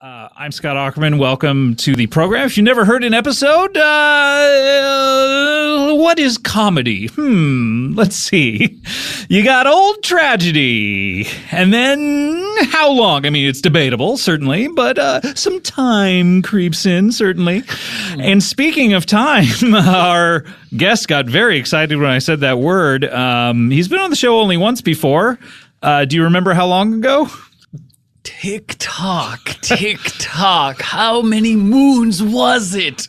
I'm Scott Aukerman. Welcome to the program. If you never heard an episode, what is comedy? Let's see. You got old tragedy, and then how long? I mean, it's debatable, certainly, but some time creeps in, certainly. And speaking of time, our guest got very excited when I said that word. He's been on the show only once before. Do you remember how long ago? Tick-tock, tick-tock, how many moons was it?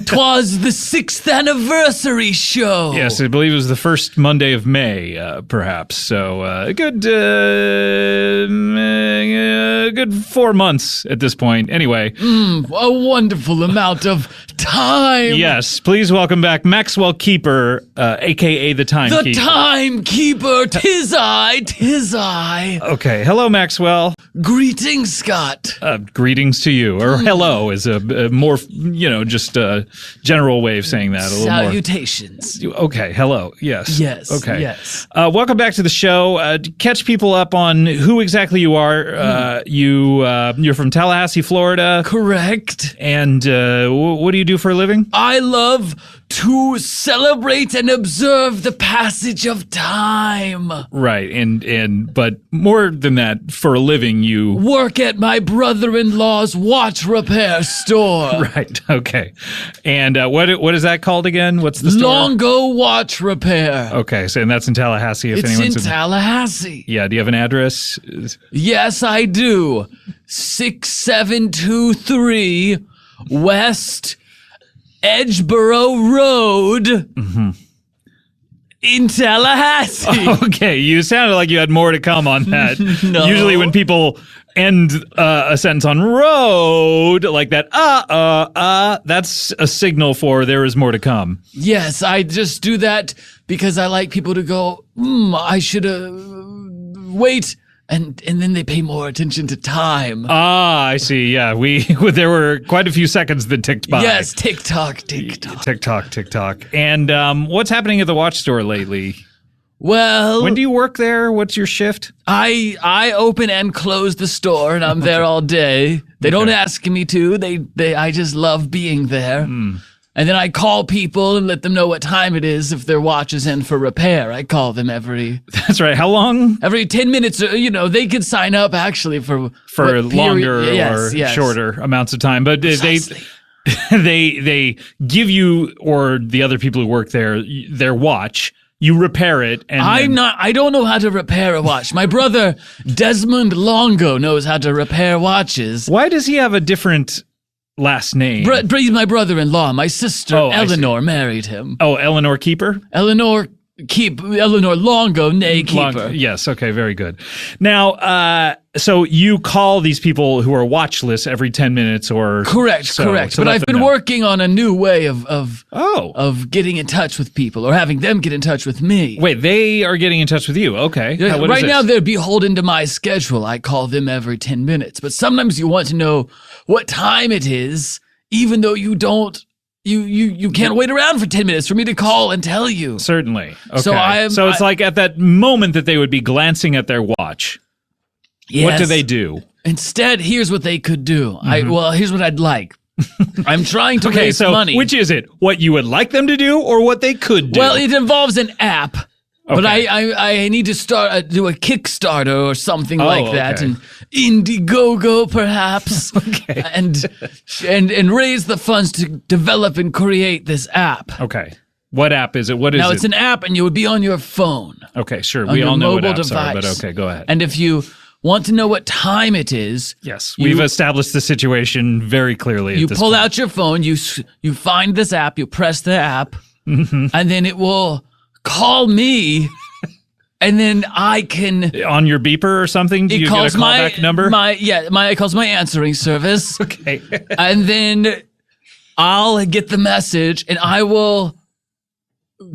'Twas the 6th anniversary show. Yes, I believe it was the first Monday of May, perhaps. So a good 4 months at this point. Anyway. A wonderful amount of time. Yes, please welcome back Maxwell Keeper, a.k.a. the Timekeeper. The Timekeeper, 'tis I. Okay, hello, Maxwell. Greetings, Scott. Greetings to you, or hello is a more, just a general way of saying that. A little Salutations. more. Okay, hello. Yes. Yes. Okay. Yes. Welcome back to the show. Catch people up on who exactly you are. You're from Tallahassee, Florida. Correct. And what do you do for a living? I love to celebrate and observe the passage of time. Right, but more than that, for a living, you work at my brother-in-law's watch repair store. Right. Okay. And what is that called again? What's the store? Longo Watch Repair. Okay, so and that's in Tallahassee. It's in Tallahassee. Yeah. Do you have an address? Yes, I do. 6723 West Edgeboro Road in Tallahassee. Okay, you sounded like you had more to come on that. No. Usually when people end a sentence on road like that, that's a signal for there is more to come. Yes, I just do that because I like people to go, I should wait. And then they pay more attention to time. I see. Yeah, there were quite a few seconds that ticked by. Yes, tick-tock, tick-tock. Tick-tock, tick-tock. And what's happening at the watch store lately? Well, when do you work there? What's your shift? I open and close the store, and I'm there all day. They don't ask me to. I just love being there. And then I call people and let them know what time it is if their watch is in for repair. I call them That's right. How long? Every 10 minutes. They could sign up actually for longer or shorter amounts of time. But Precisely. they give you or the other people who work there their watch. You repair it, and I don't know how to repair a watch. My brother Desmond Longo knows how to repair watches. Why does he have a different last name? He's my brother-in-law. My sister Eleanor married him. Oh, Eleanor Keeper? Eleanor Longo, nay Keeper. Yes, okay, very good. Now, so you call these people who are watchless every 10 minutes or correct. So but I've been working on a new way of getting in touch with people or having them get in touch with me. Wait, they are getting in touch with you. Okay. Right now they're beholden to my schedule. I call them every 10 minutes. But sometimes you want to know what time it is, even though you don't. You can't wait around for 10 minutes for me to call and tell you. Certainly. Okay. So it's like at that moment that they would be glancing at their watch. Yes. What do they do? Instead, here's what they could do. Here's what I'd like. I'm trying to raise money. Which is it? What you would like them to do or what they could do? Well, it involves an app. But I need to do a Kickstarter or something like that, and Indiegogo perhaps, and raise the funds to develop and create this app. Okay, what app is it? What is it? Now it's an app, and you would be on your phone. Okay, sure. We all know what apps are, but okay, go ahead. And if you want to know what time it is, yes, we've established the situation very clearly. You pull out your phone, you find this app, you press the app, and then it will call me, and then I can on your beeper or something. Do you get a callback number? It calls my answering service. Okay, and then I'll get the message, and I will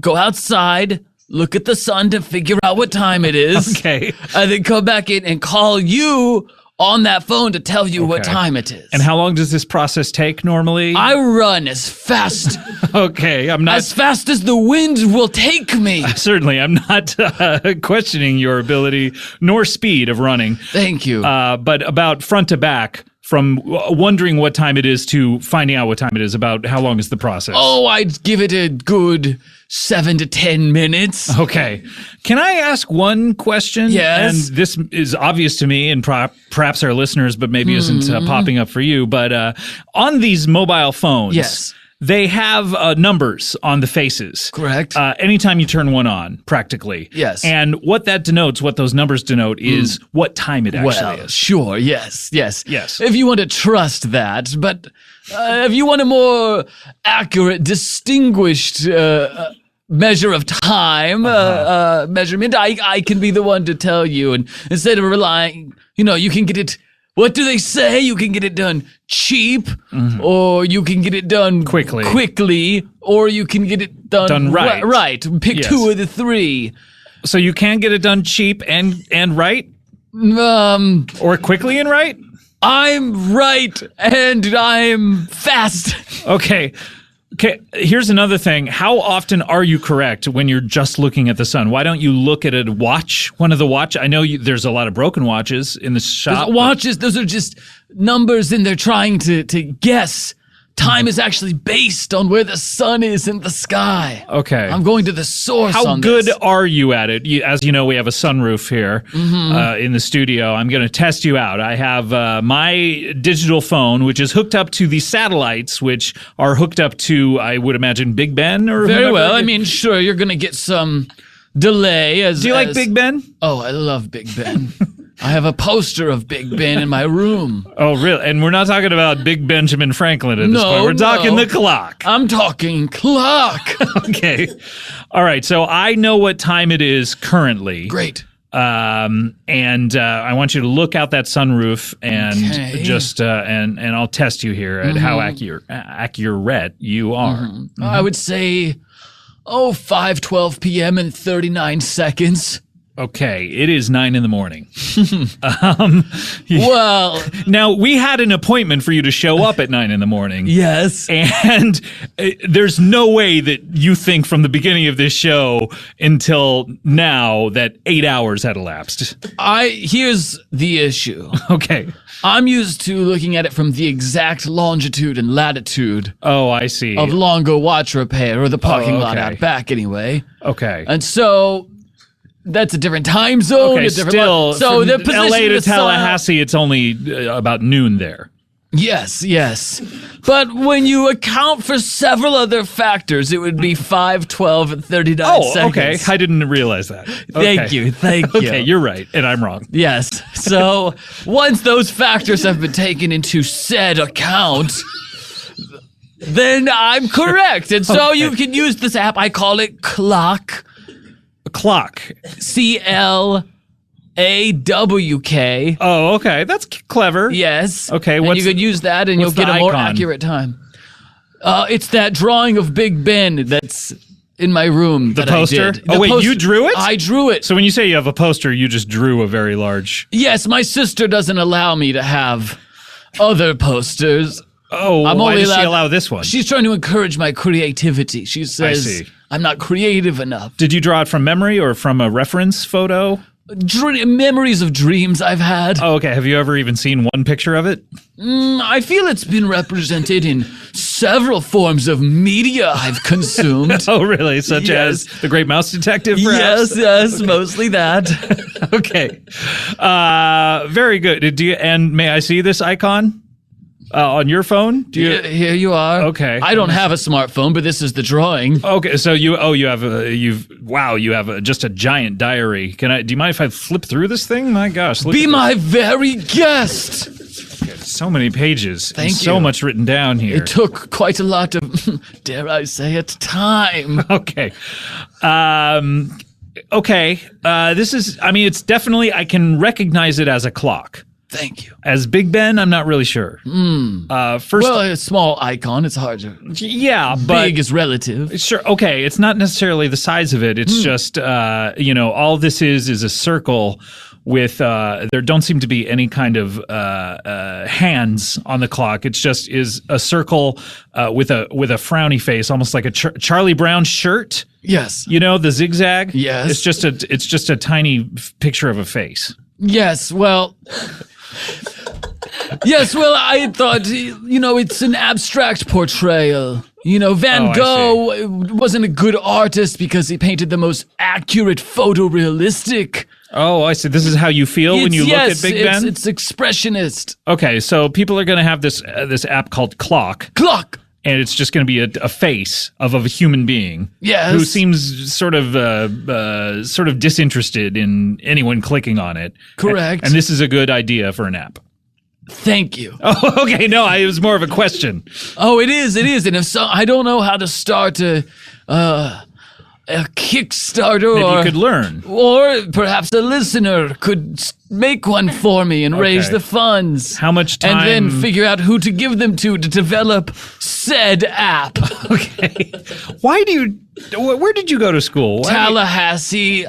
go outside, look at the sun to figure out what time it is. Okay, and then come back in and call you on that phone to tell you what time it is. And how long does this process take normally? I run as fast. Okay, I'm not... as fast as the wind will take me. Certainly, I'm not questioning your ability nor speed of running. Thank you. But about front to back, from wondering what time it is to finding out what time it is? About how long is the process? Oh, I'd give it a good 7 to 10 minutes. Okay. Can I ask one question? Yes. And this is obvious to me and perhaps our listeners, but maybe isn't popping up for you. But on these mobile phones, Yes. they have numbers on the faces. Correct. Anytime you turn one on, practically. Yes. And what those numbers denote is what time it actually is. Sure. Yes. Yes. If you want to trust that, but if you want a more accurate, distinguished measure of time measurement, I can be the one to tell you. And instead of relying, you can get it. What do they say? You can get it done cheap, or you can get it done quickly, or you can get it done right. Right. Pick two of the three. So you can get it done cheap and right? Or quickly and right? I'm right, and I'm fast. Okay, here's another thing. How often are you correct when you're just looking at the sun? Why don't you look at a watch, one of the watch? I know there's a lot of broken watches in the shop. Watches, those are just numbers, and they're trying to guess. Time is actually based on where the sun is in the sky. Okay. I'm going to the source How good are you at it? As you know, we have a sunroof here in the studio. I'm going to test you out. I have my digital phone, which is hooked up to the satellites, which are hooked up to, I would imagine, Big Ben or Very whomever. well. I mean, sure, you're going to get some delay. Do you like Big Ben? Oh, I love Big Ben. I have a poster of Big Ben in my room. Oh, really? And we're not talking about Big Benjamin Franklin at this point. We're talking the clock. I'm talking clock. Okay. All right. So I know what time it is currently. Great. And I want you to look out that sunroof and just and I'll test you here at how accurate you are. I would say, 5:12 p.m. and 39 seconds. Okay, it is 9 a.m. Well, now we had an appointment for you to show up at 9 a.m. Yes. And there's no way that you think from the beginning of this show until now that 8 hours had elapsed. Here's the issue. Okay. I'm used to looking at it from the exact longitude and latitude. Oh, I see. Of Longo Watch Repair, or the parking lot out back anyway. Okay. And so that's a different time zone. Okay, still, so from the position LA to of the sun- Tallahassee, it's only about noon there. Yes. But when you account for several other factors, it would be 5:12 and 39 seconds. Oh, okay. I didn't realize that. Thank you. Okay, you're right, and I'm wrong. Yes. So once those factors have been taken into said account, then I'm correct. And so you can use this app. I call it Clock. Clock. CLAWK. Oh, okay. That's clever. Yes. Okay. And you could use that, and you'll get a more accurate time. It's that drawing of Big Ben that's in my room. The poster? You drew it? I drew it. So when you say you have a poster, you just drew a very large. Yes, my sister doesn't allow me to have other posters. Oh, why does she allow this one? She's trying to encourage my creativity. She says I'm not creative enough. Did you draw it from memory or from a reference photo? Memories of dreams I've had. Oh, okay. Have you ever even seen one picture of it? I feel it's been represented in several forms of media I've consumed. Oh, really? Such as The Great Mouse Detective, perhaps? Yes, mostly that. Okay. Very good. And may I see this icon? On your phone? Here you are. Okay. I don't have a smartphone, but this is the drawing. Okay, so you have just a giant diary. Do you mind if I flip through this thing? My gosh. Be my very guest. So many pages. Thank you. So much written down here. It took quite a lot of, dare I say it, time. Okay. Okay. It's definitely, I can recognize it as a clock. Thank you. As Big Ben, I'm not really sure. A small icon. It's hard to. Yeah, but big is relative. Sure. Okay, it's not necessarily the size of it. It's just all this is a circle with there don't seem to be any kind of hands on the clock. It's just is a circle with a frowny face, almost like a Charlie Brown shirt. Yes. You know, the zigzag. Yes. It's just a tiny picture of a face. Yes. Well. Yes, well, I thought, it's an abstract portrayal. Van Gogh wasn't a good artist because he painted the most accurate photorealistic. Oh, I see. This is how you feel when you look at Big Ben? It's expressionist. Okay, so people are going to have this app called Clock. Clock! And it's just going to be a face of a human being. Yes. Who seems sort of disinterested in anyone clicking on it. Correct. And this is a good idea for an app. Thank you. Oh, okay. No, it was more of a question. Oh, it is. And if so, I don't know how to start a Kickstarter. Maybe you could learn. Or perhaps a listener could make one for me and raise the funds. How much time? And then figure out who to give them to develop said app. Okay. Where did you go to school? Tallahassee.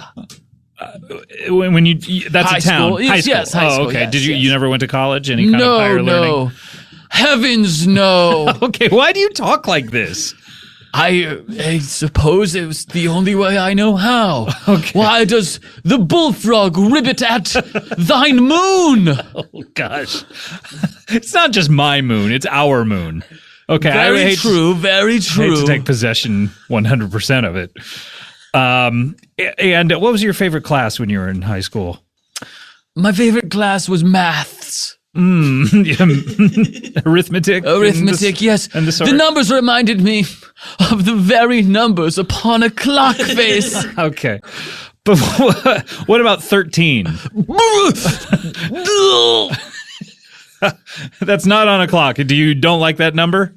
That's high a town. School. High school. Yes, high school. Okay. Yes, Did you never went to college? Any kind of higher learning? No. Heavens, no. Okay. Why do you talk like this? I suppose it was the only way I know how. Okay. Why does the bullfrog ribbit at thine moon? Oh, gosh. It's not just my moon. It's our moon. Okay. Very true. Very true. I hate to take possession 100% of it. And what was your favorite class when you were in high school? My favorite class was maths. Arithmetic? Yes. And the numbers reminded me of the very numbers upon a clock face. Okay. But what about 13? That's not on a clock. Don't like that number?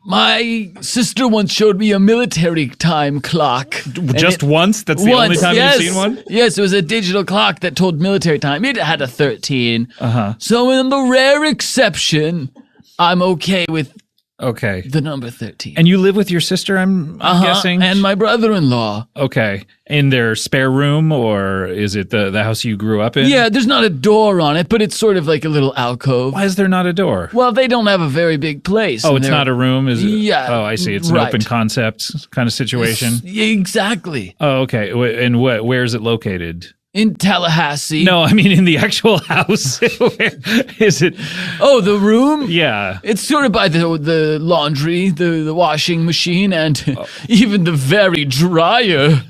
My sister once showed me a military time clock. Just once? That's the only time you've seen one? Yes, it was a digital clock that told military time. It had a 13. Uh-huh. So in the rare exception, I'm okay with the number 13. And you live with your sister, I'm guessing? And my brother-in-law. Okay. In their spare room, or is it the house you grew up in? Yeah, there's not a door on it, but it's sort of like a little alcove. Why is there not a door? Well, they don't have a very big place. Oh, it's not a room? Is it? Yeah. Oh, I see. It's an open concept kind of situation? Exactly. Oh, okay. And where is it located? In Tallahassee. No, I mean in the actual house. Where is it? Oh, the room? Yeah. It's sort of by the laundry, the washing machine, and even the very dryer.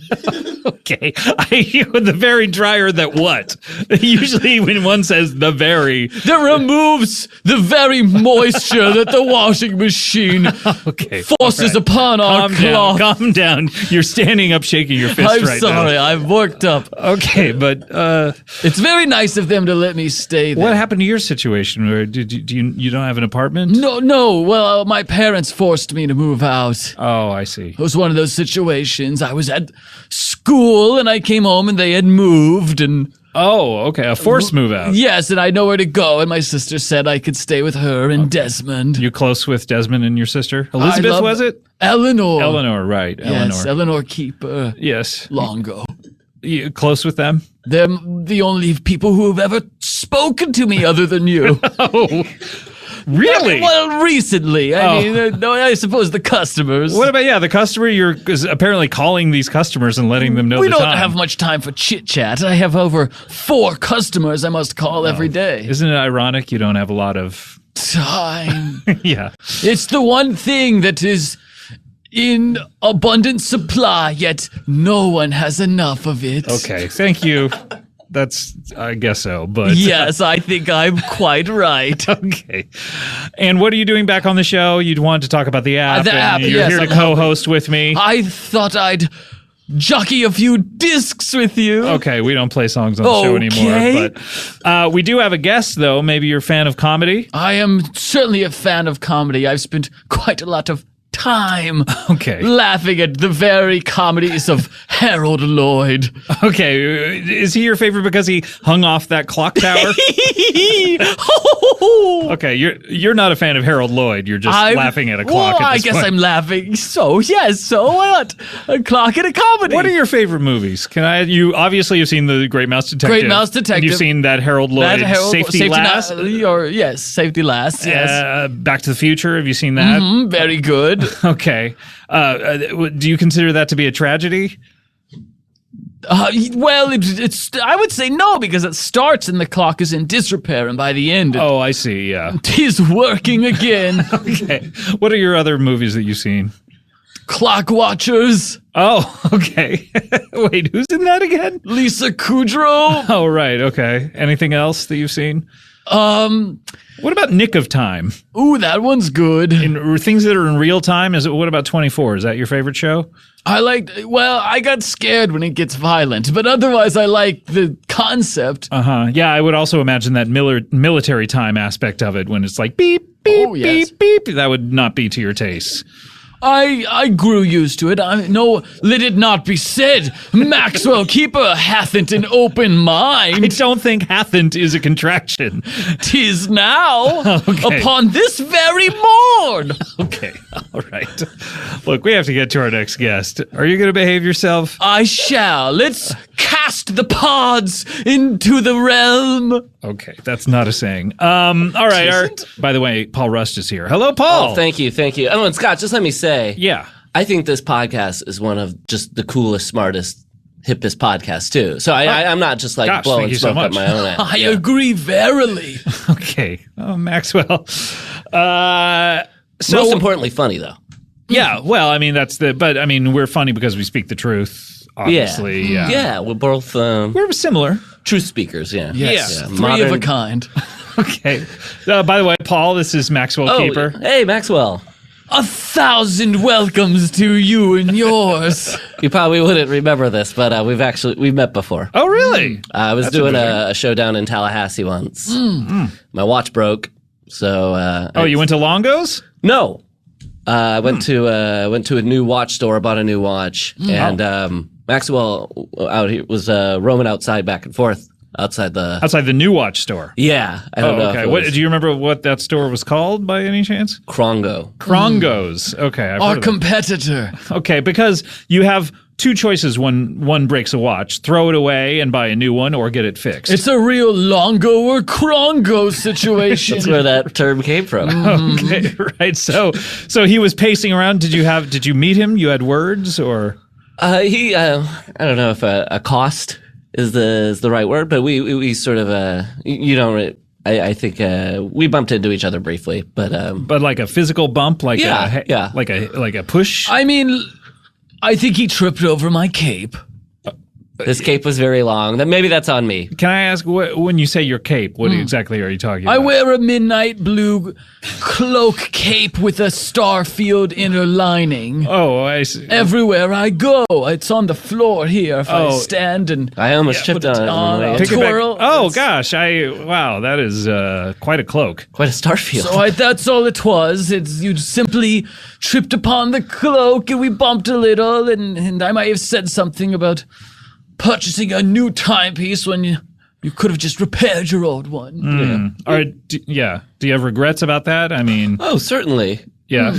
Okay. The very dryer that what? Usually when one says the very. That removes the very moisture that the washing machine forces upon our cloth. Calm down. You're standing up shaking your fist I'm right now. sorry, I've worked up. Okay, but it's very nice of them to let me stay there. What happened to your situation? Where you don't have an apartment? No. Well, my parents forced me to move out. Oh, I see. It was one of those situations. I was at school and I came home and they had moved and. Oh, okay. A forced move out. Yes, and I had nowhere to go, and my sister said I could stay with her and Desmond. You close with Desmond and your sister? Elizabeth, was it? Eleanor. Eleanor, right. Yes, Eleanor Keeper. Yes. Longo. You close with them? They're the only people who have ever spoken to me other than you. Oh, really? Well, recently. I mean, I suppose the customers. What about, the customer? You're apparently calling these customers and letting them know we don't have much time for chit-chat. I have over 4 customers I must call every day. Isn't it ironic you don't have a lot of time? Yeah. It's the one thing that is in abundant supply, yet no one has enough of it. Okay, thank you. I guess so, but. Yes, I think I'm quite right. Okay. And what are you doing back on the show? You'd want to talk about the app. You're here to co-host with me. I thought I'd jockey a few discs with you. Okay, we don't play songs on the show anymore. But we do have a guest, though. Maybe you're a fan of comedy? I am certainly a fan of comedy. I've spent quite a lot of time laughing at the very comedies of Harold Lloyd. Okay, is he your favorite because he hung off that clock tower? Okay, you're not a fan of Harold Lloyd. You're just laughing at a clock. Well, I guess I'm laughing. So what? A clock and a comedy. What are your favorite movies? You obviously you've seen The Great Mouse Detective. Great Mouse Detective. You've seen that Harold Lloyd Safety Last. Safety Last. Yes. Back to the Future. Have you seen that? Mm-hmm, very good. Okay. Do you consider that to be a tragedy? Well, it's. I would say no, because it starts and the clock is in disrepair, and by the end, I see. Yeah, it is working again. Okay. What are your other movies that you've seen? Clock Watchers. Oh, okay. Wait, who's in that again? Lisa Kudrow. Oh, right. Okay. Anything else that you've seen? What about Nick of Time? Ooh, that one's good. Things that are in real time. What about 24? Is that your favorite show? I got scared when it gets violent, but otherwise I like the concept. Yeah, I would also imagine that military time aspect of it when it's like beep, beep, beep, beep. That would not be to your taste. I grew used to it. No, let it not be said. Maxwell Keeper hathn't an open mind. I don't think hathn't is a contraction. 'Tis now, Okay. upon this very morn. Okay, all right. Look, we have to get to our next guest. Are you going to behave yourself? I shall. Let's cast the pods into the realm. Okay, that's not a saying. All right. By the way, Paul Rust is here. Hello, Paul. Oh, thank you. Oh, and Scott, just let me say. Yeah. I think this podcast is one of just the coolest, smartest, hippest podcasts, too. So I'm not just like blowing smoke up my own ass. I agree verily. Okay. Oh, Maxwell. Most importantly, funny, though. Yeah, well, I mean, we're funny because we speak the truth, obviously. Yeah, we're both we're similar. truth speakers, yeah. Yes. Yeah. Three of a kind. Okay. By the way, Paul, this is Maxwell Keeper. Hey, Maxwell. 1,000 welcomes to you and yours. You probably wouldn't remember this, but we've met before. Oh, really? I was doing a show down in Tallahassee once. My watch broke, so. You went to Longo's? No. I went to a new watch store, bought a new watch, and Maxwell out here was roaming outside back and forth outside the new watch store. Yeah, I don't know. Okay. Do you remember what that store was called by any chance? Krongo's. Okay, our competitor. Okay, because you have two choices when one breaks a watch: throw it away and buy a new one, or get it fixed. It's a real Longo or Krongo situation. That's where that term came from. Okay, right. So he was pacing around. Did you meet him? You had words, or I don't know if a cost is the right word, but we sort of I think we bumped into each other briefly, but like a physical bump, like like a push. I mean, I think he tripped over my cape. This cape was very long. Maybe that's on me. Can I ask, when you say your cape, what exactly are you talking about? I wear a midnight blue cloak cape with a starfield inner lining. Oh, I see. Everywhere I go, it's on the floor here. If I stand and I almost tripped on it. Twirl. Oh gosh, wow, that is quite a cloak, quite a starfield. So that's all it was. You simply tripped upon the cloak, and we bumped a little, and I might have said something about purchasing a new timepiece when you could have just repaired your old one. All right. Do you have regrets about that? I mean, certainly. Yeah.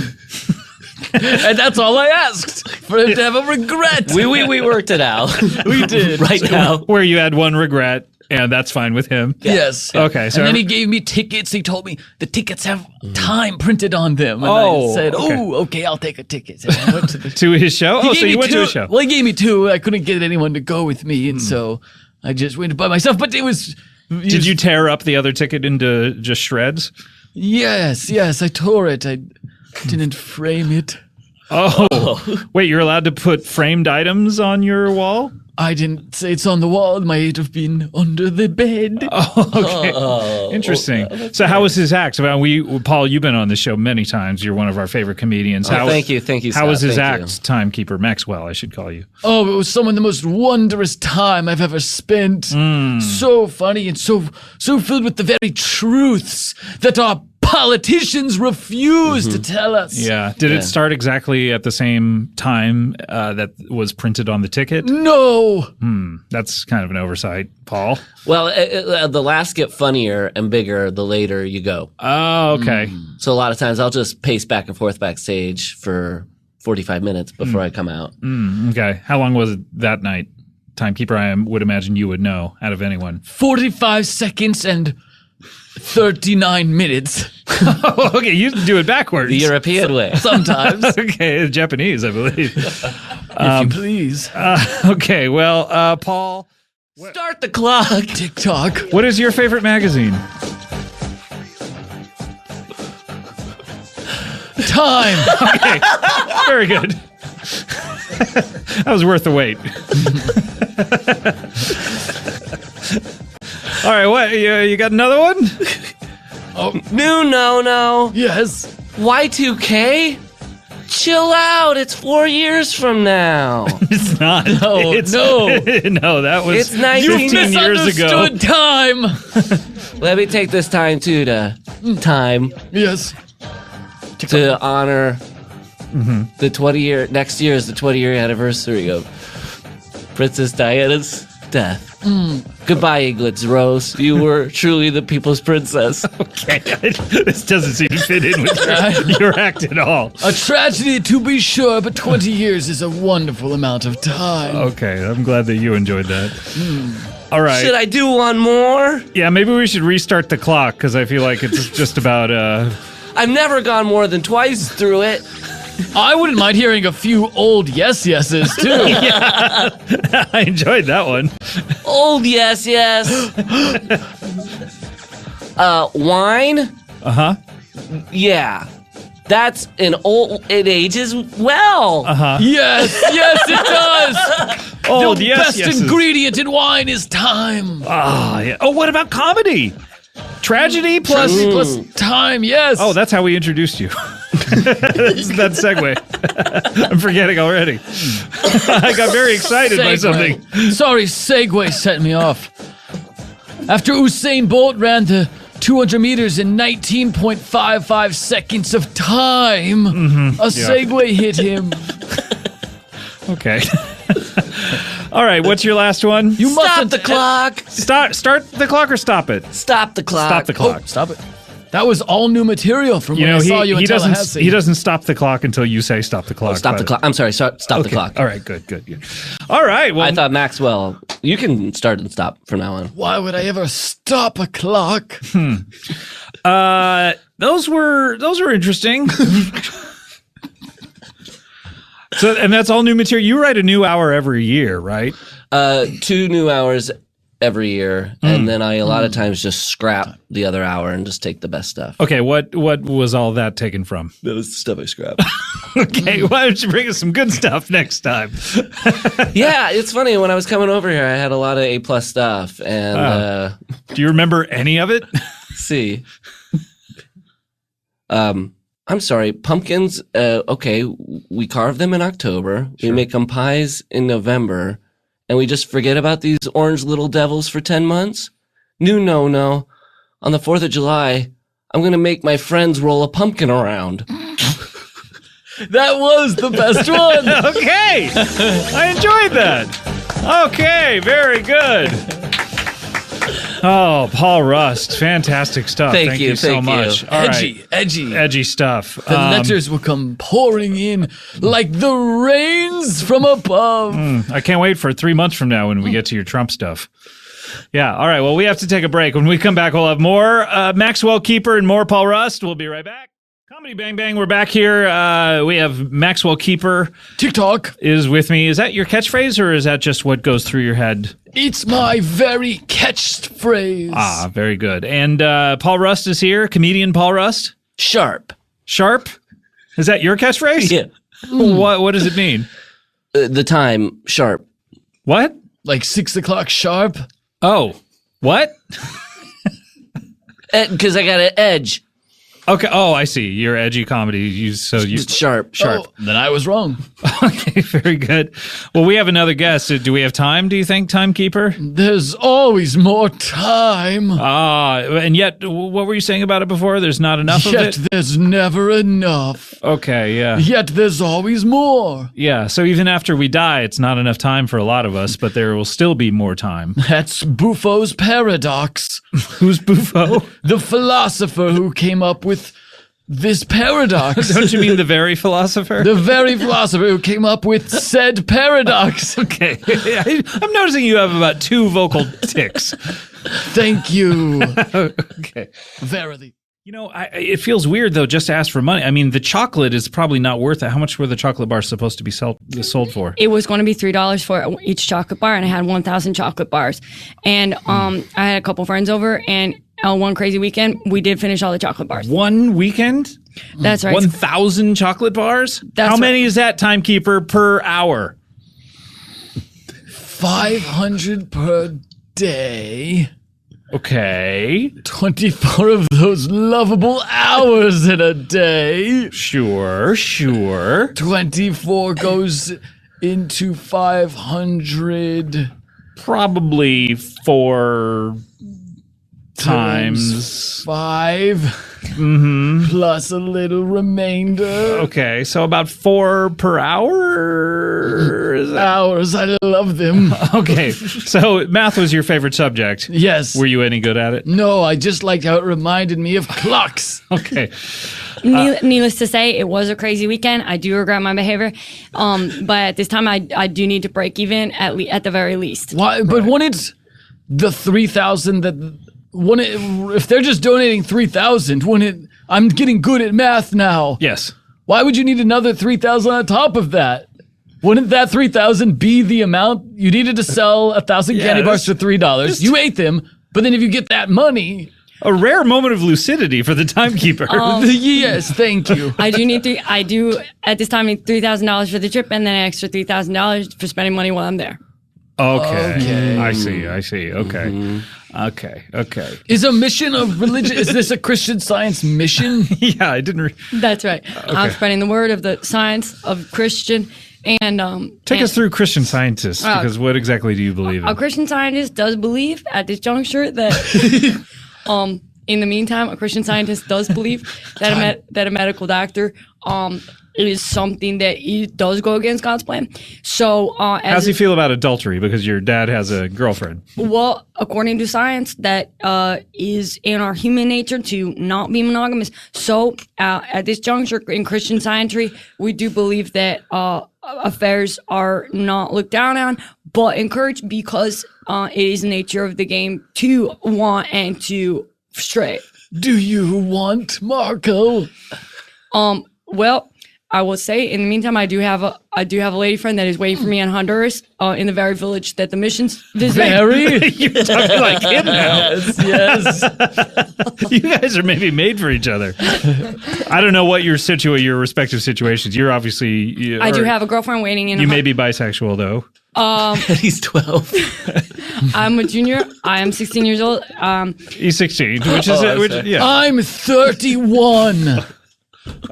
And that's all I asked, for him to have a regret. We worked it out. We did. Right now. Where you had one regret, and that's fine with him. Yes. Okay. So and then he gave me tickets. He told me the tickets have time printed on them. And I said, okay, I'll take a ticket. And I went to his show? So you went to his show. Well, he gave me two. I couldn't get anyone to go with me, and so I just went by myself. But it was... Did you tear up the other ticket into just shreds? Yes, I tore it. I didn't frame it. Oh. Wait, you're allowed to put framed items on your wall? I didn't say it's on the wall. It might have been under the bed. Oh, okay. Interesting. So how was his act? Paul, you've been on the show many times. You're one of our favorite comedians. Thank you, Scott. How was his act, Timekeeper Maxwell, I should call you? Oh, it was some of the most wondrous time I've ever spent. So funny and so filled with the very truths that our politicians refuse to tell us. Yeah. Did it start exactly at the same time that was printed on the ticket? No. That's kind of an oversight, Paul. Well, the laughs get funnier and bigger the later you go. Oh, okay. So a lot of times I'll just pace back and forth backstage for 45 minutes before I come out. Okay. How long was it that night? Timekeeper, I would imagine you would know out of anyone. 45 seconds and 39 minutes. Okay, you do it backwards. The European way. Sometimes. Okay, Japanese, I believe. If you please. Okay, well, Paul, Start the clock. TikTok. what is your favorite magazine? Time. Okay, very good. That was worth the wait. All right, what? You got another one? No. Yes. Y2K? Chill out. It's 4 years from now. It's not. No, No, that was It's 19 15 years ago. Misunderstood time. Let me take this time, too, to Yes. to honor the 20-year. Next year is the 20-year anniversary of Princess Diana's death. Goodbye, England's Rose. You were truly the people's princess. Okay, this doesn't seem to fit in with your act at all. A tragedy to be sure, but 20 years is a wonderful amount of time. Okay, I'm glad that you enjoyed that. All right. Should I do one more? Yeah, maybe we should restart the clock because I feel like it's just about. I've never gone more than twice through it. I wouldn't mind hearing a few old yeses, too. I enjoyed that one. Old yes. Wine? Uh-huh. Yeah. That's an old. It ages well. Uh-huh. Yes, it does. Oh, The yes, best yes. ingredient in wine is time. Oh, yeah. Oh, what about comedy? Tragedy plus. Plus time, yes. Oh, that's how we introduced you. That segue. I'm forgetting already. I got very excited by something. Sorry, segue set me off. After Usain Bolt ran the 200 meters in 19.55 seconds of time, a segue hit him. Okay. All right, what's your last one? You Stop mustn't the clock. Start the clock or stop it? Stop the clock. Stop the clock. Stop it. That was all new material from when I saw you in Tallahassee. He doesn't stop the clock until you say stop the clock. Stop the clock. I'm sorry. Stop the clock. All right, good. All right, well, I thought Maxwell, you can start and stop from now on. Why would I ever stop a clock? those were interesting. So, and that's all new material. You write a new hour every year, right? 2 new hours every year, and then I a lot of times just scrap the other hour and just take the best stuff. Okay, what was all that taken from? That was the stuff I scrapped. Okay, why don't you bring us some good stuff next time? Yeah, it's funny. When I was coming over here, I had a lot of A+ stuff, and Do you remember any of it? see. I'm sorry, pumpkins, okay, we carve them in October, we make them pies in November, and we just forget about these orange little devils for 10 months? No. On the 4th of July, I'm gonna make my friends roll a pumpkin around. That was the best one. Okay, I enjoyed that. Okay, very good. Oh, Paul Rust, fantastic stuff. Thank you so much. All right. Edgy stuff. The letters will come pouring in like the rains from above. I can't wait for 3 months from now when we get to your Trump stuff. Yeah, all right. Well, we have to take a break. When we come back, we'll have more Maxwell Keeper and more Paul Rust. We'll be right back. Comedy Bang Bang, we're back here. We have Maxwell Keeper. TikTok is with me. Is that your catchphrase or is that just what goes through your head? It's my very catchphrase. Ah, very good. And Paul Rust is here, comedian Paul Rust. Sharp. Sharp? Is that your catchphrase? Yeah. What does it mean? The time, sharp. What? Like 6 o'clock sharp? Oh, what? Because I got an edge. Okay. Oh, I see. You're edgy comedy. Sharp. Oh, then I was wrong. Okay, very good. Well, we have another guest. Do we have time, do you think, Timekeeper? There's always more time. And yet, what were you saying about it before? There's not enough of it? Yet there's never enough. Okay, yeah. Yet there's always more. Yeah, so even after we die, it's not enough time for a lot of us, but there will still be more time. That's Buffo's paradox. Who's Buffo? The philosopher who came up with this paradox. Don't you mean the very philosopher? The very philosopher who came up with said paradox. Okay. I'm noticing you have about 2 vocal tics. Thank you. Okay. Verily. It feels weird, though, just to ask for money. I mean, the chocolate is probably not worth it. How much were the chocolate bars supposed to be sold for? It was going to be $3 for each chocolate bar, and I had 1,000 chocolate bars. And I had a couple friends over, and one crazy weekend, we did finish all the chocolate bars. One weekend? That's right. 1,000 chocolate bars? That's How many is that, Timekeeper, per hour? 500 per day. Okay. 24 of those lovable hours in a day. Sure. 24 goes into 500. Probably 4 times 5. Plus a little remainder. Okay, so about 4 per hour? Hours, I love them. Okay, so math was your favorite subject. Yes. Were you any good at it? No, I just liked how it reminded me of clocks. Okay. Needless to say, it was a crazy weekend. I do regret my behavior. But at this time, I do need to break even at the very least. Why? But when it's the 3,000 that... if they're just donating 3,000, I'm getting good at math now. Yes. Why would you need another 3,000 on top of that? Wouldn't that 3,000 be the amount you needed to sell 1,000 candy bars for $3? You ate them, but then if you get that money, a rare moment of lucidity for the Timekeeper. Yes, thank you. I do at this time need $3,000 for the trip, and then an extra $3,000 for spending money while I'm there. Okay. I see. Okay. Okay. Is a mission of religion? Is this a Christian Science mission? Yeah, I didn't. That's right. Okay. I'm spreading the word of the science of Christian and take us through Christian Scientists, because what exactly do you believe in? A Christian Scientist does believe at this juncture that in the meantime, a Christian Scientist does believe that a medical doctor is something that does go against God's plan. So, how does he feel about adultery? Because your dad has a girlfriend. Well, according to science, that is in our human nature to not be monogamous. So, at this juncture in Christian Scientry, we do believe that affairs are not looked down on, but encouraged, because it is the nature of the game to want and to stray. Do you want Marco? Well, I will say, in the meantime, I do have a lady friend that is waiting for me in Honduras, in the very village that the missions visit. Very? You're talking like him now. Yes. You guys are maybe made for each other. I don't know what your respective situations. You're obviously. I do have a girlfriend waiting in. You may be bisexual, though. He's 12. I'm a junior. I am 16 years old. He's 16, yeah. I'm 31.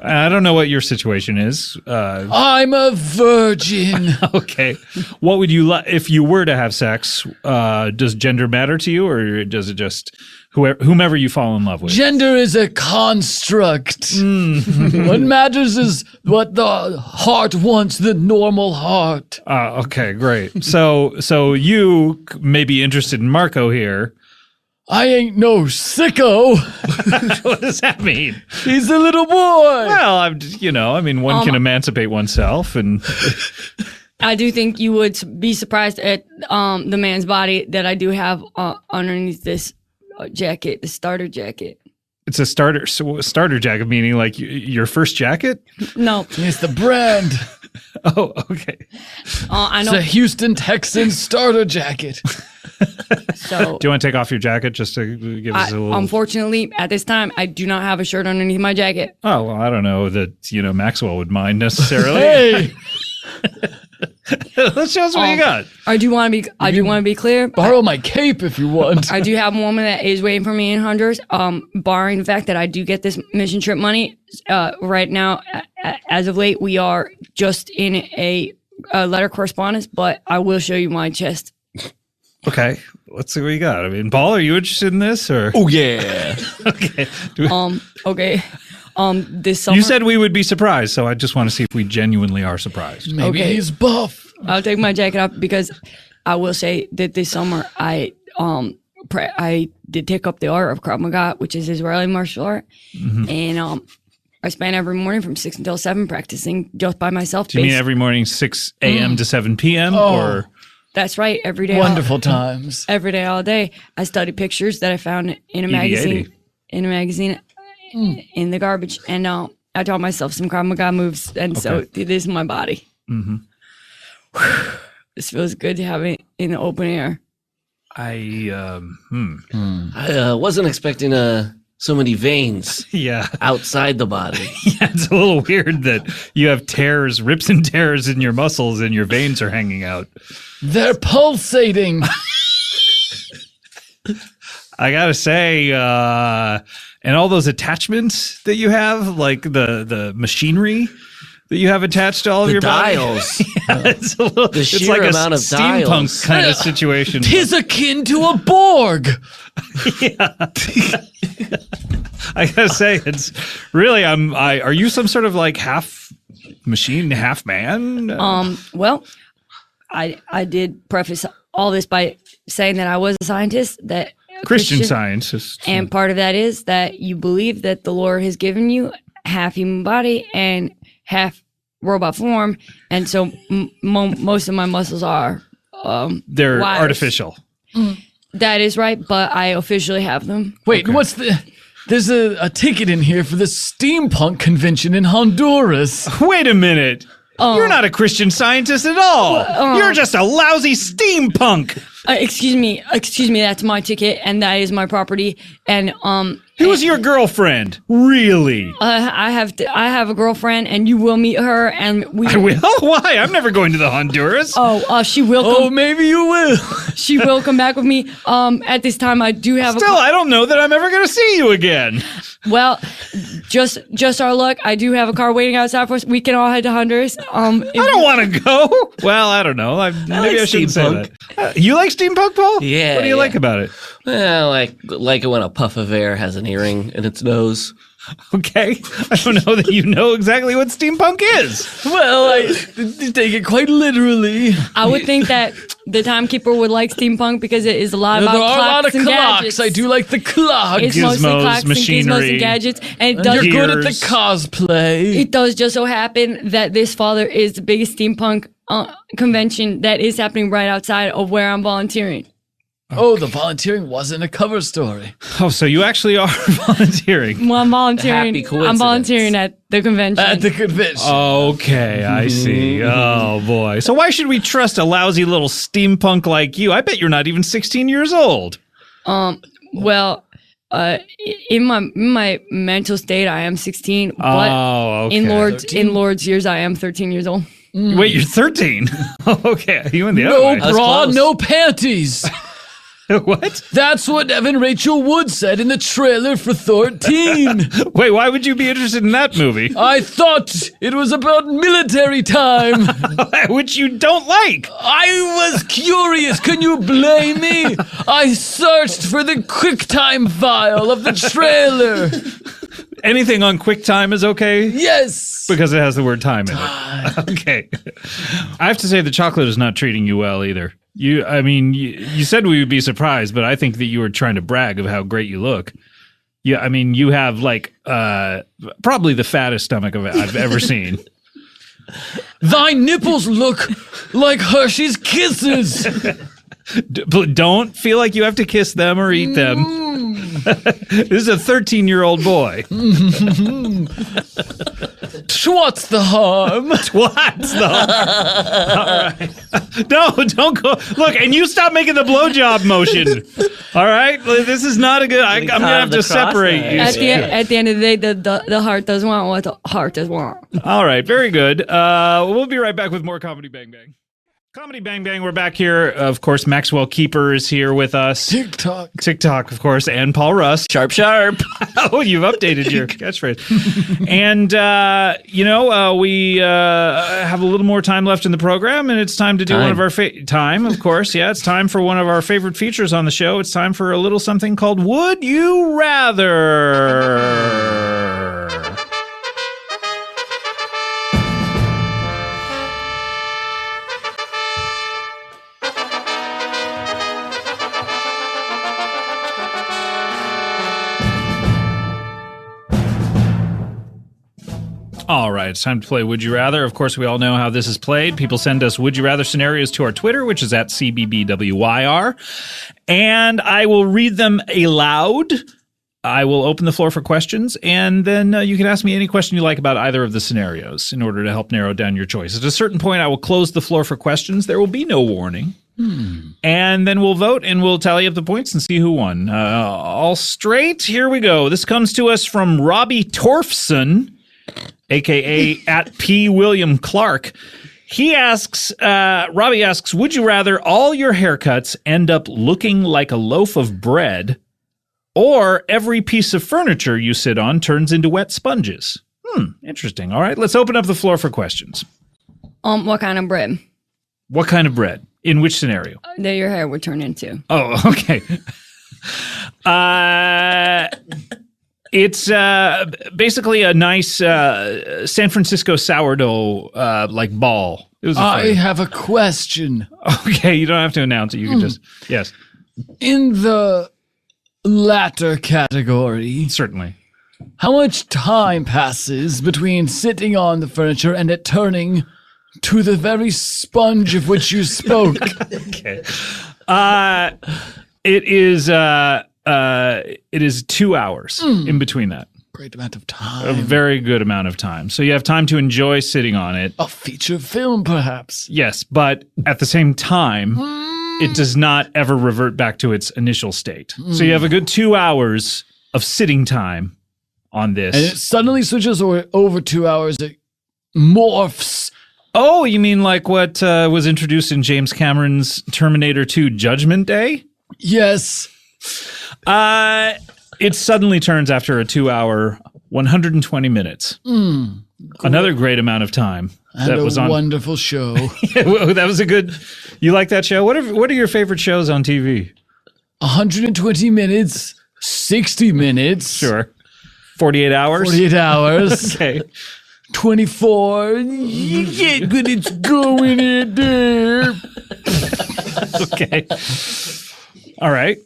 I don't know what your situation is. I'm a virgin. Okay. What would you like if you were to have sex? Does gender matter to you, or does it just whomever you fall in love with? Gender is a construct. What matters is what the heart wants, the normal heart. Okay, great. So you may be interested in Marco here. I ain't no sicko. What does that mean? He's a little boy. Well, one can emancipate oneself, and I do think you would be surprised at the man's body that I do have underneath this jacket, the starter jacket. It's a starter jacket, meaning like your first jacket? No, it's the brand. Oh, okay. I know. It's a Houston Texans starter jacket. So, do you want to take off your jacket just to give us a little? Unfortunately, at this time, I do not have a shirt underneath my jacket. Oh, well, I don't know that Maxwell would mind necessarily. Hey, let's show us what you got. I do want to be clear. Borrow my cape if you want. I do have a woman that is waiting for me in Honduras. Barring the fact that I do get this mission trip money, right now, as of late, we are just in a letter correspondence. But I will show you my chest. Okay, let's see what you got. I mean, Paul, are you interested in this, or? Oh yeah. Okay. Okay. This summer. You said we would be surprised, so I just want to see if we genuinely are surprised. Maybe he's buff. I'll take my jacket off, because I will say that this summer I did take up the art of Krav Maga, which is Israeli martial art, and I spent every morning from 6 until 7 practicing just by myself. Do you mean every morning 6 a.m. to 7 p.m. or? That's right. Every day. Wonderful times. Every day, all day. I study pictures that I found in a magazine. In a magazine, in the garbage. And I taught myself some Krav Maga moves, and so this is my body. Mm-hmm. This feels good to have it in the open air. I wasn't expecting so many veins outside the body. Yeah, it's a little weird that you have tears, rips and tears in your muscles and your veins are hanging out. They're pulsating. I gotta say, and all those attachments that you have, like the machinery that you have attached to all of your dials. It's a little, the sheer it's like amount a of steampunk dials. kind of situation. Tis akin to a Borg. I gotta say, it's really. Are you some sort of like half machine, half man? Well, I did preface all this by saying that I was a scientist, that Christian scientist, and part of that is that you believe that the Lord has given you half human body and half robot form, and so most of my muscles are they're wires. artificial. That is right, but I officially have them. Wait, what's the? There's a ticket in here for the steampunk convention in Honduras. Wait a minute. You're not a Christian scientist at all. You're just a lousy steampunk. Excuse me. That's my ticket, and that is my property. And who's your girlfriend? Really? I have a girlfriend, and you will meet her. And I will. Why? I'm never going to the Honduras. She will. Oh, maybe you will. She will come back with me. At this time, I do have. I don't know that I'm ever going to see you again. Well, just our luck. I do have a car waiting outside for us. We can all head to Honduras. I don't want to go. Well, I don't know. Maybe I shouldn't say that. You like steampunk, Paul? Yeah. What do you like about it? Well, like it when a puff of air has an earring in its nose. Okay. I don't know that you know exactly what steampunk is. Well, I take it quite literally. I would think that the Timekeeper would like steampunk because it is a lot about there are a lot of clocks and clocks. gadgets. I do like the clocks. It's Gizmos, mostly clocks machinery, and gizmos and gadgets. And it You're does, good at the Gears. cosplay. it does just so happen that this father is the biggest steampunk convention that is happening right outside of where I'm volunteering. Oh, the volunteering wasn't a cover story. Oh, so you actually are volunteering. Well, I'm volunteering. Happy coincidence. I'm volunteering at the convention. At the convention. Okay, I see. Oh, boy. So why should we trust a lousy little steampunk like you? I bet you're not even 16 years old. Well, in my mental state, I am 16, but okay. in Lord's years, I am 13 years old. Wait, you're 13? Okay, you in the other No way. bra, close. no panties. What? That's what Evan Rachel Wood said in the trailer for 13. Wait, why would you be interested in that movie? I thought it was about military time. Which you don't like. I was curious. Can you blame me? I searched for the QuickTime file of the trailer. Anything on QuickTime is okay? Yes. Because it has the word time in it. Okay. I have to say the chocolate is not treating you well either. You said we would be surprised, but I think that you were trying to brag of how great you look. Yeah, I mean, you have like probably the fattest stomach I've ever seen. Thy nipples look like Hershey's Kisses. Don't feel like you have to kiss them or eat them. This is a 13-year-old boy. What's the harm? What's the All right. No, don't go. Look, and you stop making the blowjob motion. All right? This is not a good... I'm going to have to separate you. At the end of the day, the heart does want what the heart does want. All right, very good. We'll be right back with more Comedy Bang Bang. Comedy Bang Bang, we're back here. Of course, Maxwell Keeper is here with us. TikTok, of course, and Paul Rust. Sharp, sharp. Oh, you've updated your catchphrase. And, we have a little more time left in the program, and it's time to do one of our time, of course. Yeah, it's time for one of our favorite features on the show. It's time for a little something called Would You Rather? All right, it's time to play Would You Rather. Of course, we all know how this is played. People send us Would You Rather scenarios to our Twitter, which is at CBBWYR. And I will read them aloud I will open the floor for questions, and then you can ask me any question you like about either of the scenarios in order to help narrow down your choice. At a certain point, I will close the floor for questions. There will be no warning. And then we'll vote, and we'll tally up the points and see who won. All straight, here we go. This comes to us from Robbie Torfson, a.k.a. at P. William Clark. Robbie asks, would you rather all your haircuts end up looking like a loaf of bread, or every piece of furniture you sit on turns into wet sponges? Interesting. All right, let's open up the floor for questions. What kind of bread? What kind of bread? In which scenario? That your hair would turn into. Oh, okay. It's basically a nice San Francisco sourdough like ball. It was I have a question. Okay, you don't have to announce it. You can just yes. In the latter category, Certainly. how much time passes between sitting on the furniture and it turning to the very sponge of which you spoke? Okay. It is 2 hours in between that. Great amount of A time. very good amount of time. So you have time to enjoy sitting on it. A feature film, perhaps. Yes, but at the same time, it does not ever revert back to its initial state. So you have a good 2 hours of sitting time on this. And it suddenly switches over 2 hours. It morphs. Oh, you mean like what was introduced in James Cameron's Terminator 2 Judgment Day? Yes. It suddenly turns after a 2 hour, 120 minutes. Another great amount of time. And that a was on. wonderful show. That was a good. You like that show? What are your favorite shows on TV? 120 minutes, 60 minutes. Sure. 48 hours? 48 hours. Okay. 24. You get good, it's going in there. Okay. All right.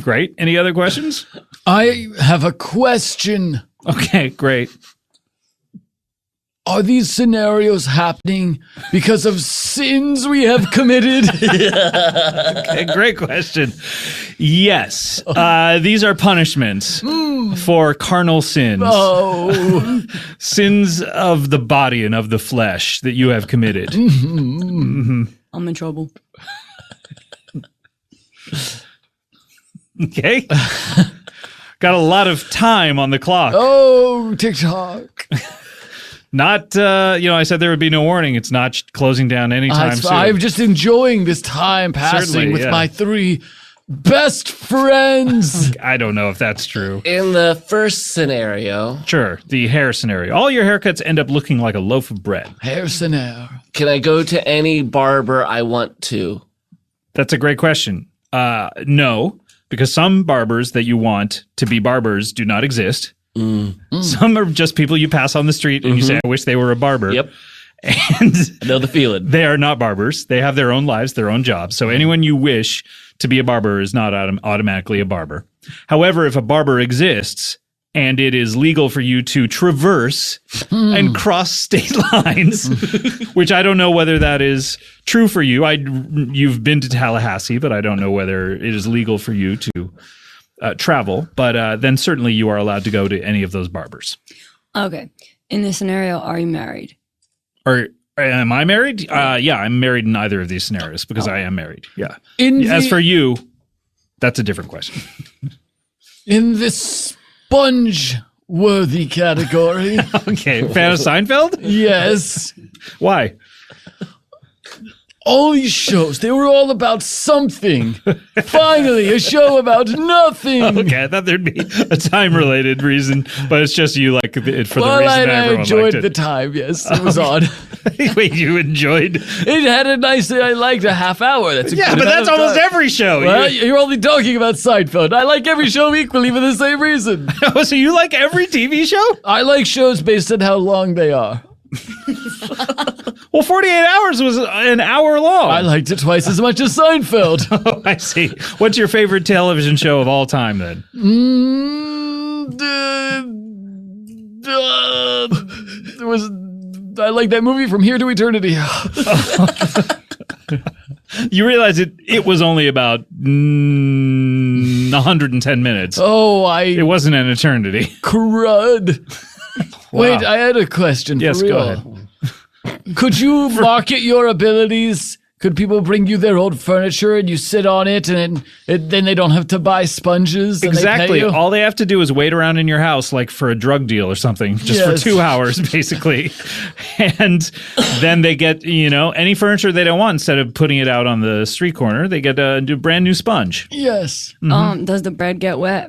Great. Any other questions? I have a question. Okay, great. Are these scenarios happening because of sins we have committed? Okay, great question. Yes. These are punishments for carnal sins. Oh. Sins of the body and of the flesh that you have committed. I'm in trouble. Okay. Got a lot of time on the clock. Oh, TikTok. Not, I said there would be no warning. It's not closing down anytime soon. I'm just enjoying this time passing Certainly, with yeah. my 3 best friends. I don't know if that's true. In the first scenario, Sure, the hair scenario. All your haircuts end up looking like a loaf of bread. Hair scenario. can I go to any barber I want to? That's a great question. No, because some barbers that you want to be barbers do not exist. Some are just people you pass on the street and you say, I wish they were a barber. Yep. And I know the feeling. they are not barbers. They have their own lives, their own jobs. So anyone you wish to be a barber is not automatically a barber. However, if a barber exists and it is legal for you to traverse and cross state lines, which I don't know whether that is true for you. You've been to Tallahassee, but I don't know whether it is legal for you to travel. But then certainly you are allowed to go to any of those barbers. Okay. In this scenario, are you married? Or am I married? Yeah, I'm married in either of these scenarios because I am married. Yeah. As for you, that's a different question. In this sponge-worthy category, Okay. Fan of Seinfeld? yes. Why? All these shows, they were all about something. Finally, a show about nothing. Okay, I thought there'd be a time-related reason, but it's just you like it for the Well, reason I everyone enjoyed liked the it. time, yes. It was odd. Wait, you enjoyed? It had a nice, I liked a half hour. That's a Yeah, good but amount that's of almost time. every show. Well, you're only talking about Seinfeld. I like every show equally for the same reason. So you like every TV show? I like shows based on how long they are. Well, 48 Hours was an hour long. I liked it twice as much as Seinfeld. Oh, I see. What's your favorite television show of all time, then? I like that movie From Here to Eternity. You realize it was only about 110 minutes. Oh, It wasn't an eternity. Crud. Wow. Wait, I had a question. Yes, for real. go ahead. Could you market your abilities? Could people bring you their old furniture and you sit on it and then they don't have to buy sponges? And Exactly. They pay you? All they have to do is wait around in your house like for a drug deal or something, just for 2 hours, basically. And then they get, any furniture they don't want. Instead of putting it out on the street corner, they get a brand new sponge. Yes. Does the bread get wet?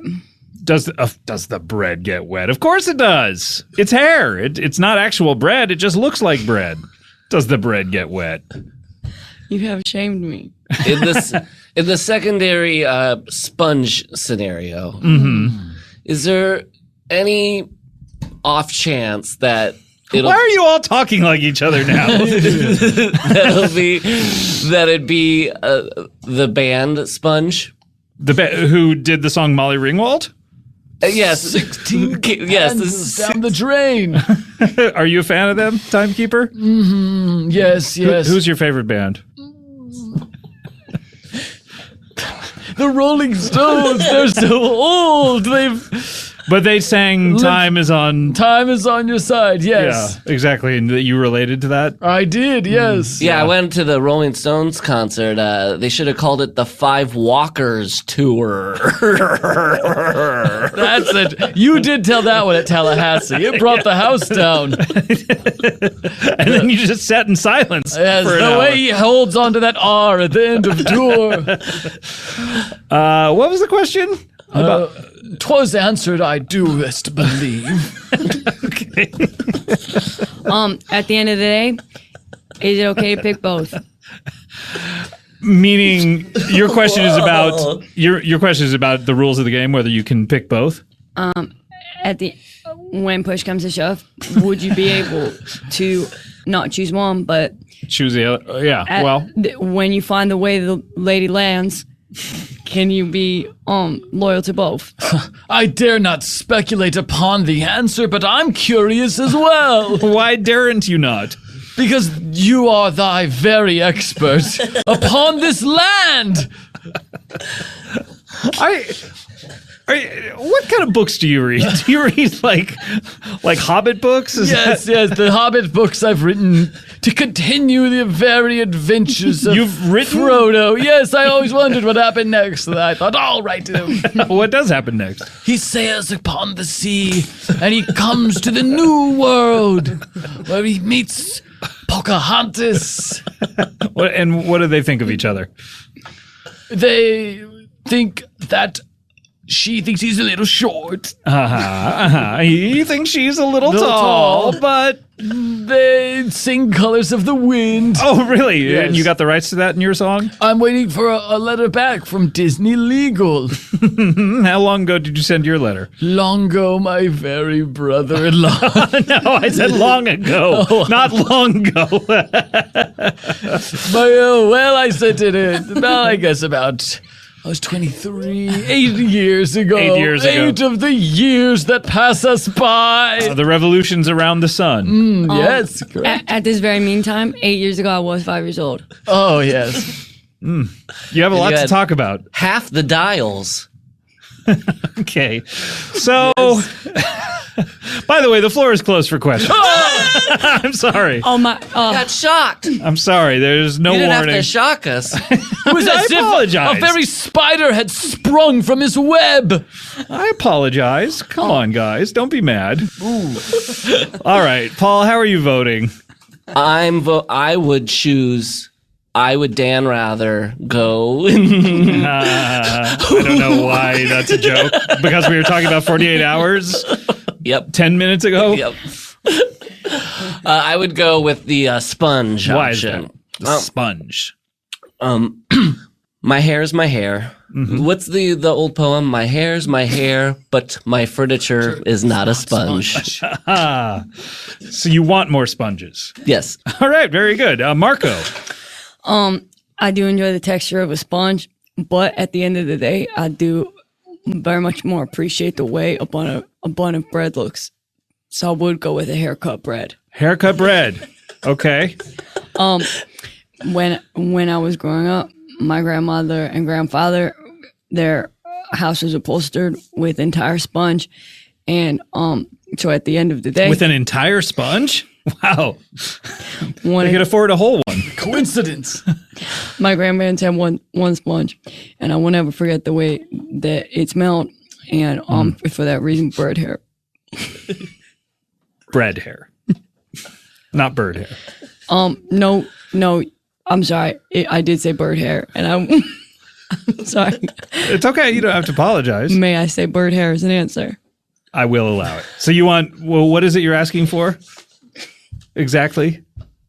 Does the bread get wet? Of course it does. It's hair. It's not actual bread. It just looks like bread. Does the bread get wet? You have shamed me. In the secondary sponge scenario, is there any off chance that Why are you all talking like each other now? that'd be the band Sponge? Who did the song Molly Ringwald? Yes. 16 yes. cans down the drain. Are you a fan of them, Timekeeper? Yes. Who's your favorite band? The Rolling Stones, they're so old. But they sang Time is on Your Side, yes. Yeah, exactly. And you related to that? I did, yes. Yeah, I went to the Rolling Stones concert. They should have called it the Five Walkers Tour. That's it. You did tell that one at Tallahassee. It brought the house down. And then you just sat in silence Yes, for an the hour. way he holds onto that R at the end of tour. What was the question? 'Twas answered, I doest believe. Okay. At the end of the day, is it okay to pick both? Meaning, your question is about your question is about the rules of the game, whether you can pick both. When push comes to shove, would you be able to not choose one, but Choose the other. Yeah. when you find the way the lady lands, can you be loyal to both? I dare not speculate upon the answer, but I'm curious as well. Why daren't you not? Because you are thy very expert upon this land. What kind of books do you read? Do you read like Hobbit books? Yes, the Hobbit books I've written to continue the very adventures of You've written? Frodo. Yes, I always wondered what happened next, and I thought, I'll write him. What does happen next? He sails upon the sea, and he comes to the new world, where he meets Pocahontas. What do they think of each other? They think that she thinks he's a little short. He thinks she's a little tall, but they sing Colors of the Wind. oh, really? Yes. And you got the rights to that in your song? I'm waiting for a letter back from Disney Legal. How long ago did you send your letter? Long ago, my very brother-in-law. No, I said long ago, not long ago. I sent it in. Well, I guess about... I was 23, 8 years ago. 8 years ago. 8 of the years that pass us by. The revolutions around the sun. Yes, correct. At this very meantime, 8 years ago, I was 5 years old. Oh, yes. You have a lot to had- talk about. Half the dials. Okay. So, by the way, the floor is closed for questions. I'm sorry. Oh my! Got shocked. You I'm sorry. There's no didn't warning. have to shock us. It was I as if apologize. a very spider had sprung from his web. I apologize. Come on, guys. Don't be mad. All right. Paul, how are you voting? I would choose. I would Dan rather go. I don't know why that's a joke. Because we were talking about 48 hours Yep. 10 minutes ago? Yep. I would go with the sponge Why is option. that? The sponge. My hair's my hair. What's the old poem? My hair's my hair, but my furniture is not a sponge. So you want more sponges. Yes. All right. Very good. Marco. I do enjoy the texture of a sponge, but at the end of the day, I do very much more appreciate the way a bun of bread looks. So I would go with a haircut bread. Haircut bread. Okay. when I was growing up, my grandmother and grandfather, their house was upholstered with entire sponge, and so at the end of the day, with an entire sponge. Wow, they could afford a whole one. Coincidence. My grandparents had one sponge, and I will never forget the way that it smelled. And for that reason, bird hair. Bread hair, not bird hair. No, I'm sorry. I did say bird hair, and I'm sorry. It's okay. You don't have to apologize. May I say bird hair as an answer? I will allow it. So you want? Well, what is it you're asking for? Exactly.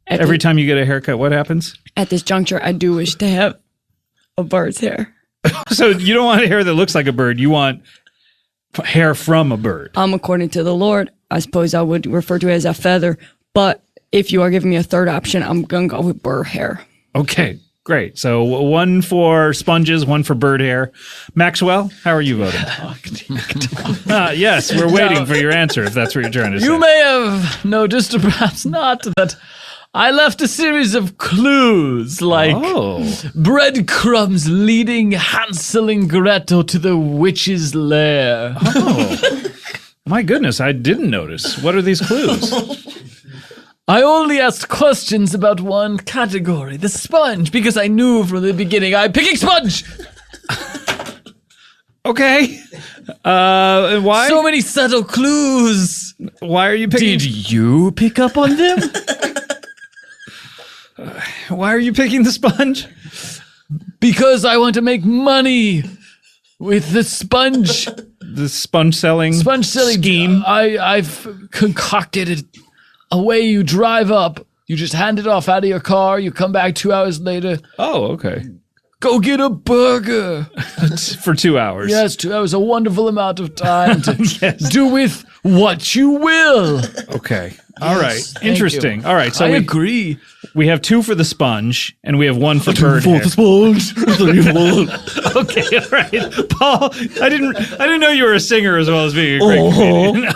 Every time you get a haircut, what happens? At this juncture, I do wish to have a bird's hair. So you don't want hair that looks like a bird. You want hair from a bird. According to the Lord, I suppose I would refer to it as a feather. But if you are giving me a third option, I'm going to go with bird hair. Okay, great. So one for sponges, one for bird hair. Maxwell, how are you voting? Yes, we're waiting for your answer, if that's what you're trying to say. You may have noticed, or perhaps not, that I left a series of clues, like breadcrumbs leading Hansel and Gretel to the witch's lair. Oh, my goodness, I didn't notice. What are these clues? I only asked questions about one category, the sponge, because I knew from the beginning I'm picking sponge. Okay. Why? So many subtle clues. Why are you picking? Did you pick up on them? Why are you picking the sponge? Because I want to make money with the sponge. The sponge selling scheme. I've concocted a way you drive up. You just hand it off out of your car. You come back 2 hours later. Oh, okay. Go get a burger. For 2 hours. Yes, 2 hours, a wonderful amount of time to do with what you will. Okay. All right. Interesting. All right. So I agree. We have 2 for the sponge, and we have 1 for bird hair. Sponge. Okay, all right, Paul. I didn't know you were a singer as well as being a great comedian.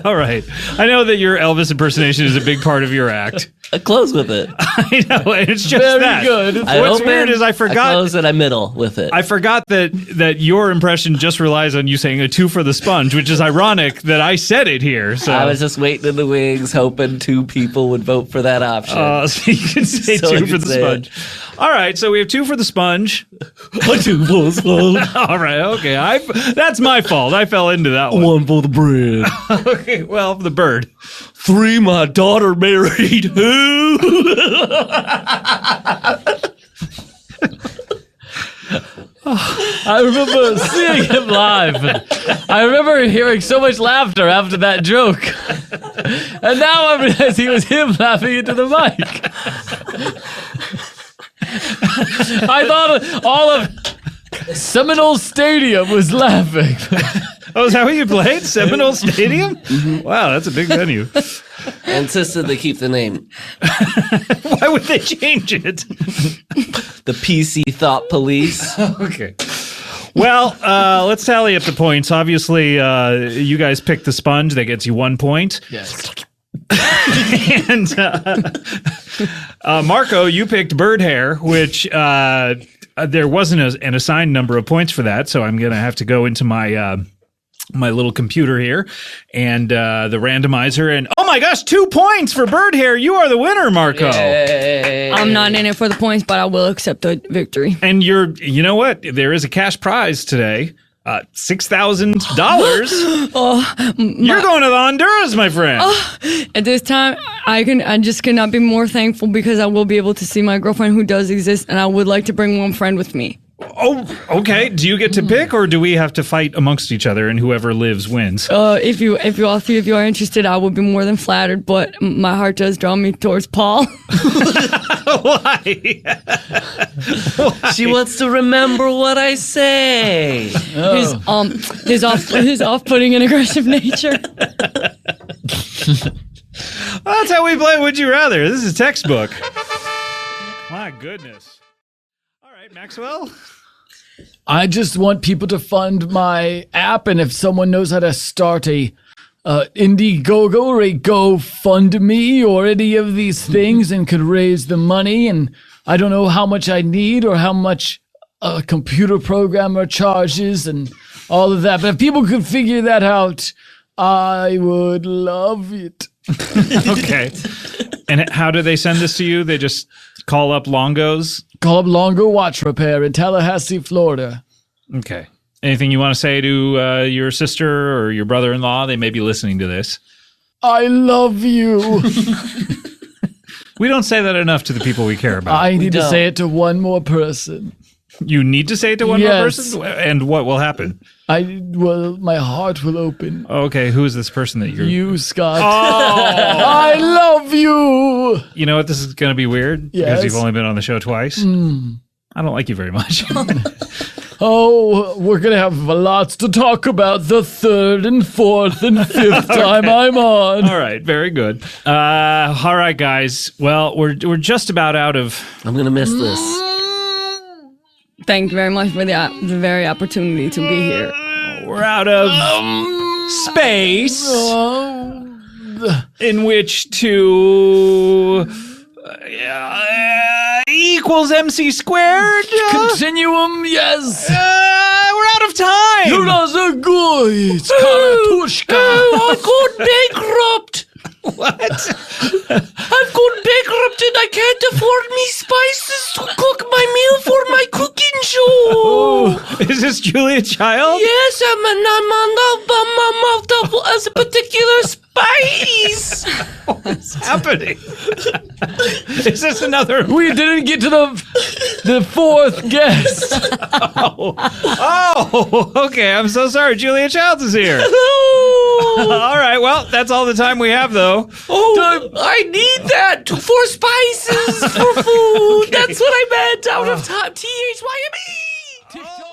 All right. I know that your Elvis impersonation is a big part of your act. I close with it. I know, and it's just Very that. good. What's weird is I forgot. I close and I middle with it. I forgot that your impression just relies on you saying a 2 for the sponge, which is ironic that I said it here. So I was just waiting in the wings, hoping 2 people would vote for that option. So you can say So 2 I for can the say sponge. All right, so we have 2 for the sponge. 2 for the sponge. All right, okay. That's my fault. I fell into that one. 1 for the bread. Okay, well, the bird. 3, my daughter married who? I remember seeing him live. And I remember hearing so much laughter after that joke. And now I realize he was him laughing into the mic. I thought all of Seminole Stadium was laughing. Oh, is that what you played? Seminole Stadium? Mm-hmm. Wow, that's a big venue. I insisted they keep the name. Why would they change it? The PC Thought Police. Okay. Well, let's tally up the points. Obviously, you guys picked the sponge. That gets you 1 point. Yes. And Marco, you picked bird hair, which there wasn't an assigned number of points for that. So I'm going to have to go into my little computer here and the randomizer. And oh my gosh, 2 points for bird hair. You are the winner, Marco. Yay. I'm not in it for the points, but I will accept the victory. And you know what? There is a cash prize today. $6,000. You're going to the Honduras, my friend. At this time, I just cannot be more thankful because I will be able to see my girlfriend who does exist, and I would like to bring one friend with me. Oh, okay. Do you get to pick, or do we have to fight amongst each other, and whoever lives wins? If you all 3 of you are interested, I would be more than flattered. But my heart does draw me towards Paul. Why? She wants to remember what I say. His off-putting and aggressive nature. Well, that's how we play Would You Rather. This is textbook. My goodness. All right, Maxwell. I just want people to fund my app, and if someone knows how to start a Indiegogo or a GoFundMe or any of these things and could raise the money. And I don't know how much I need or how much a computer programmer charges and all of that. But if people could figure that out, I would love it. Okay. And how do they send this to you? They just call up Longo's? Call up Longo Watch Repair in Tallahassee, Florida. Okay. Anything you want to say to your sister or your brother-in-law? They may be listening to this. I love you. We don't say that enough to the people we care about. I need to say it to one more person. You need to say it to one more person? And what will happen? My heart will open. Okay, who is this person that you're... You, Scott. Oh! I love you! You know what? This is going to be weird. Yes. Because you've only been on the show twice. I don't like you very much. Oh, we're going to have lots to talk about the third and fourth and fifth time I'm on. All right, very good. All right, guys. Well, we're just about out of... I'm going to miss this. Thank you very much for the very opportunity to be here. We're out of space in which to... equals MC squared. Continuum, yes. We're out of time. You're not a guy. It's Karatushka. I got bankrupt. What? I've gone bankrupt and I can't afford me spices to cook my meal for my cooking show. Is this Julia Child? Yes, I'm on a particular spice. What's happening? Is this another? We didn't get to the fourth guest. Oh, okay. I'm so sorry. Julia Childs is here. All right. Well, that's all the time we have, though. Oh, I need that for spices for food. Okay. That's what I meant. Out of time. THYME.